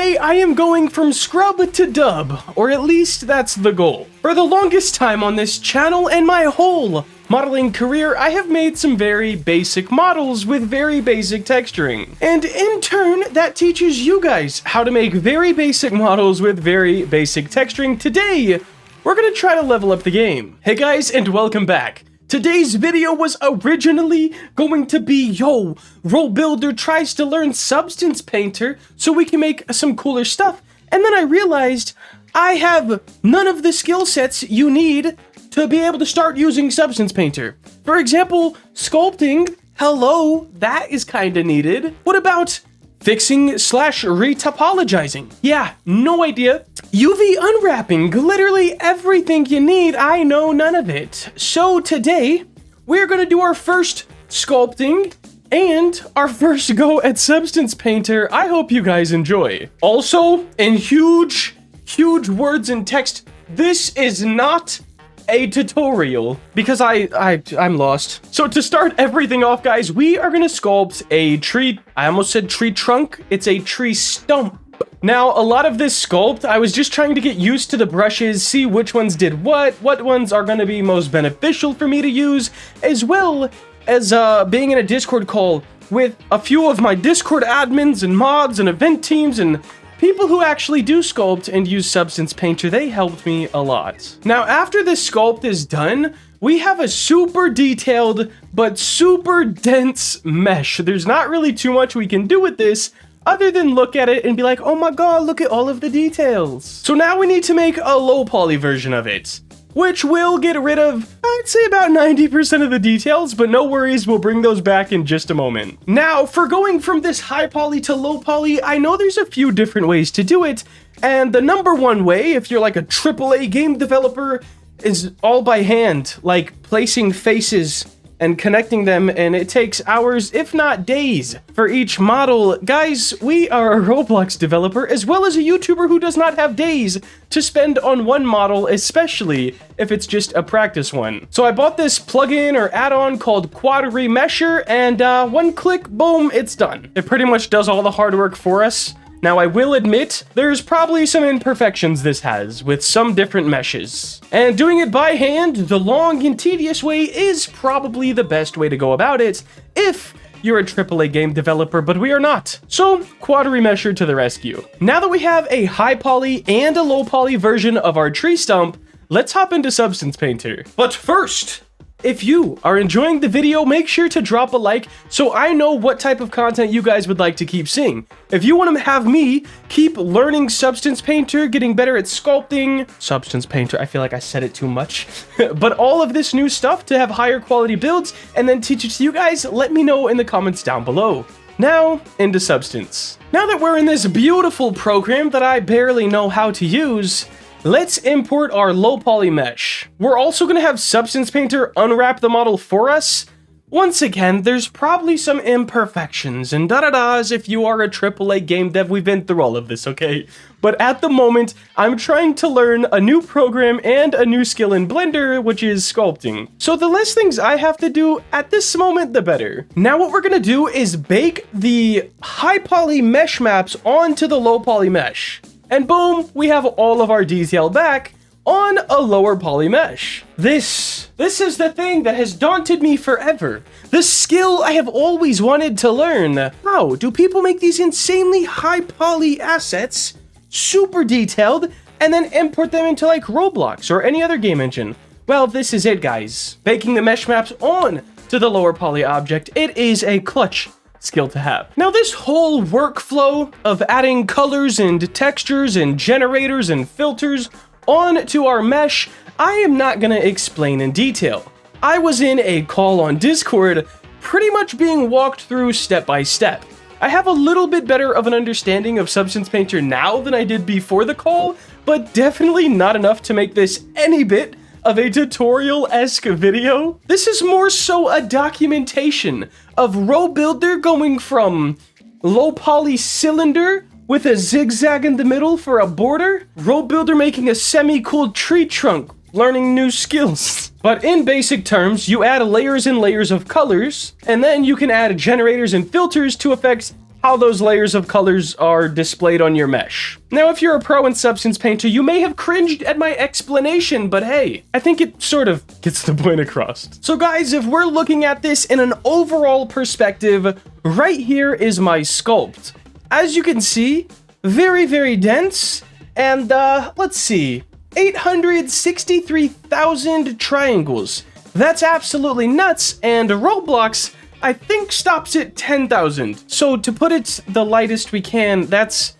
Today, I am going from scrub to dub, or at least that's the goal. For the longest time on this channel and my whole modeling career, I have made some very basic models with very basic texturing. And in turn, that teaches you guys how to make very basic models with very basic texturing. Today, we're gonna try to level up the game. Hey guys, and welcome back. Today's video was originally going to be, Role Builder tries to learn Substance Painter so we can make some cooler stuff. And then I realized I have none of the skill sets you need to be able to start using Substance Painter. For example, sculpting, hello, that is kinda needed. What about fixing / retopologizing? Yeah, no idea. UV unwrapping, literally everything you need, I know none of it. So today, we're gonna do our first sculpting and our first go at Substance Painter. I hope you guys enjoy. Also, in huge words and text, this is not a tutorial because I'm lost. So to start everything off, guys, we are gonna sculpt a tree. I almost said tree trunk. It's a tree stump. Now, a lot of this sculpt, I was just trying to get used to the brushes, see which ones did what ones are gonna be most beneficial for me to use, as well as being in a Discord call with a few of my Discord admins and mods and event teams and people who actually do sculpt and use Substance Painter. They helped me a lot. Now, after this sculpt is done, we have a super detailed but super dense mesh. There's not really too much we can do with this other than look at it and be like, oh my god, look at all of the details. So now we need to make a low poly version of it, which will get rid of, I'd say, about 90% of the details, but no worries, we'll bring those back in just a moment. Now, for going from this high poly to low poly, I know there's a few different ways to do it, and the number one way, if you're like a AAA game developer, is all by hand, like placing faces and connecting them, and it takes hours, if not days, for each model. Guys, we are a Roblox developer, as well as a YouTuber who does not have days to spend on one model, especially if it's just a practice one. So I bought this plugin or add-on called Quad Remesher, and one click, boom, it's done. It pretty much does all the hard work for us. Now, I will admit, there's probably some imperfections this has, with some different meshes. And doing it by hand, the long and tedious way, is probably the best way to go about it, if you're a AAA game developer, but we are not. So, Quad Remesher to the rescue. Now that we have a high poly and a low poly version of our tree stump, let's hop into Substance Painter. But first, if you are enjoying the video, make sure to drop a like so I know what type of content you guys would like to keep seeing. If you want to have me keep learning Substance Painter, getting better at sculpting, Substance Painter, I feel like I said it too much, but all of this new stuff to have higher quality builds and then teach it to you guys, let me know in the comments down below. Now, into Substance. Now that we're in this beautiful program that I barely know how to use, let's import our low poly mesh. We're also going to have Substance Painter unwrap the model for us. Once again, there's probably some imperfections and da-da-das if you are a AAA game dev. We've been through all of this, okay? But at the moment, I'm trying to learn a new program and a new skill in Blender, which is sculpting. So the less things I have to do at this moment, the better. Now what we're going to do is bake the high poly mesh maps onto the low poly mesh. And boom, we have all of our detail back on a lower poly mesh. This is the thing that has daunted me forever. The skill I have always wanted to learn. How do people make these insanely high poly assets, super detailed, and then import them into like Roblox or any other game engine? Well, this is it, guys. Baking the mesh maps on to the lower poly object. It is a clutch skill to have. Now, this whole workflow of adding colors and textures and generators and filters onto our mesh, I am not going to explain in detail. I was in a call on Discord, pretty much being walked through step by step. I have a little bit better of an understanding of Substance Painter now than I did before the call, but definitely not enough to make this any bit of a tutorial-esque video. This is more so a documentation of Role Builder going from low poly cylinder with a zigzag in the middle for a border, Role Builder making a semi-cool tree trunk, learning new skills. But in basic terms, you add layers and layers of colors, and then you can add generators and filters to affect how those layers of colors are displayed on your mesh. Now, if you're a pro in Substance Painter, you may have cringed at my explanation, but hey, I think it sort of gets the point across. So guys, if we're looking at this in an overall perspective, right here is my sculpt. As you can see, very, very dense, and let's see, 863,000 triangles. That's absolutely nuts, and Roblox, I think, stops at 10,000. So to put it the lightest we can, that's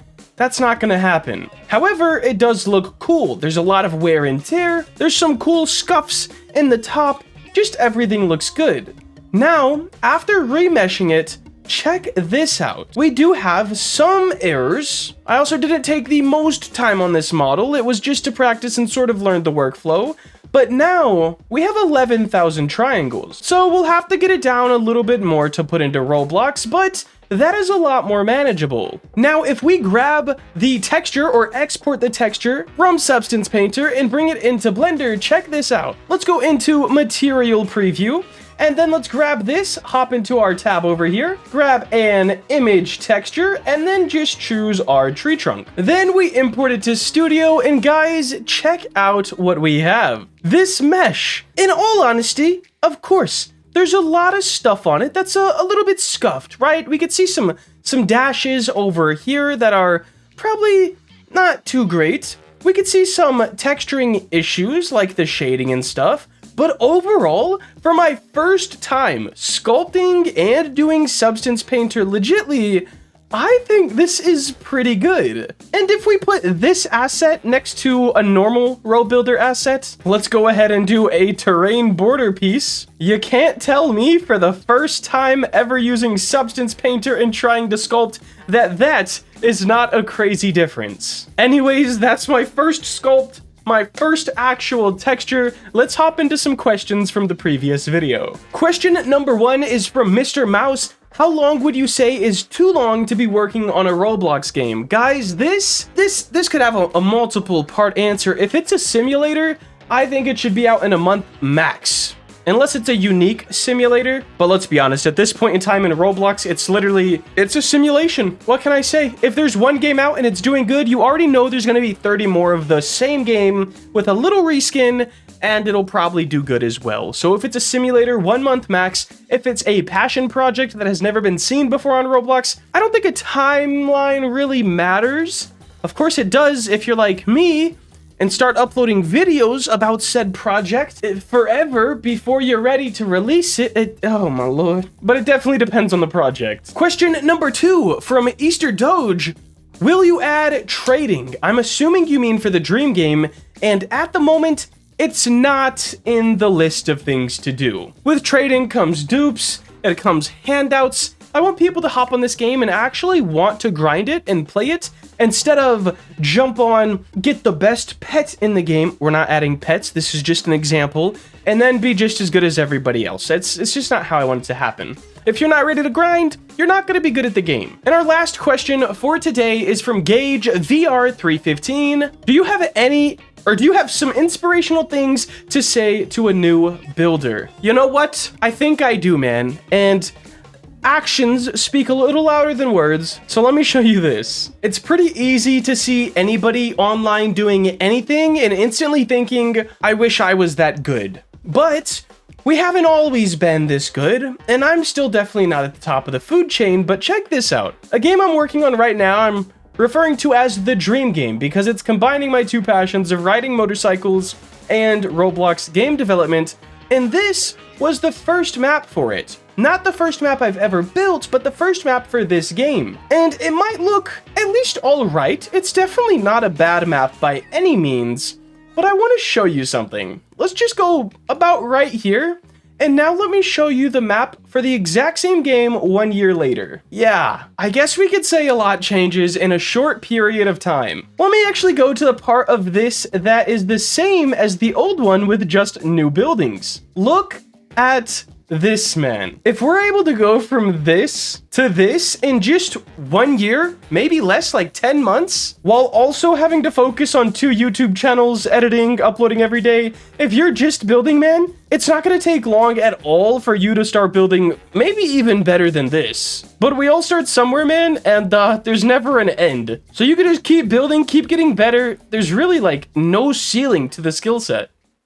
not gonna happen. However, it does look cool. There's a lot of wear and tear. There's some cool scuffs in the top. Just everything looks good. Now, after remeshing it, check this out. We do have some errors. I also didn't take the most time on this model. It was just to practice and sort of learn the workflow. But now we have 11,000 triangles. So we'll have to get it down a little bit more to put into Roblox, but that is a lot more manageable. Now, if we grab the texture or export the texture from Substance Painter and bring it into Blender, check this out. Let's go into Material Preview. And then let's grab this, hop into our tab over here, grab an image texture, and then just choose our tree trunk. Then we import it to Studio, and guys, check out what we have. This mesh. In all honesty, of course, there's a lot of stuff on it that's a little bit scuffed, right? We could see some dashes over here that are probably not too great. We could see some texturing issues like the shading and stuff. But overall, for my first time sculpting and doing Substance Painter legitly, I think this is pretty good. And if we put this asset next to a normal row builder asset, let's go ahead and do a terrain border piece. You can't tell me for the first time ever using Substance Painter and trying to sculpt that is not a crazy difference. Anyways, that's my first sculpt. My first actual texture. Let's hop into some questions from the previous video. Question number 1 is from Mr. Mouse. How long would you say is too long to be working on a Roblox game? Guys, this could have a multiple part answer. If it's a simulator, I think it should be out in a month max. Unless it's a unique simulator. But let's be honest, at this point in time in Roblox, it's a simulation. What can I say? If there's one game out and it's doing good, you already know there's gonna be 30 more of the same game with a little reskin, and it'll probably do good as well. So if it's a simulator, 1 month max. If it's a passion project that has never been seen before on Roblox, I don't think a timeline really matters. Of course it does if you're like me, and start uploading videos about said project forever before you're ready to release it. Oh my lord. But it definitely depends on the project. Question number 2 from Easter Doge. Will you add trading? I'm assuming you mean for the dream game, and at the moment, it's not in the list of things to do. With trading comes dupes, it comes handouts. I want people to hop on this game and actually want to grind it and play it, instead of jump on, get the best pet in the game. We're not adding pets, this is just an example, and then be just as good as everybody else. It's just not how I want it to happen. If you're not ready to grind, you're not gonna be good at the game. And our last question for today is from Gage VR315. Do you have some inspirational things to say to a new builder? You know what? I think I do, man. And actions speak a little louder than words, so let me show you this. It's pretty easy to see anybody online doing anything and instantly thinking, I wish I was that good. But we haven't always been this good, and I'm still definitely not at the top of the food chain, but check this out. A game I'm working on right now, I'm referring to as the dream game because it's combining my two passions of riding motorcycles and Roblox game development, and this was the first map for it. Not the first map I've ever built, but the first map for this game. And it might look at least alright. It's definitely not a bad map by any means, but I want to show you something. Let's just go about right here. And now let me show you the map for the exact same game 1 year later. Yeah, I guess we could say a lot changes in a short period of time. Let me actually go to the part of this that is the same as the old one with just new buildings. Look at this man. If we're able to go from this to this in just 1 year, maybe less, like 10 months, while also having to focus on 2 YouTube channels, editing, uploading every day, if you're just building, man, it's not going to take long at all for you to start building maybe even better than this. But we all start somewhere, man, and there's never an end. So you can just keep building, keep getting better. There's really like no ceiling to the skill set.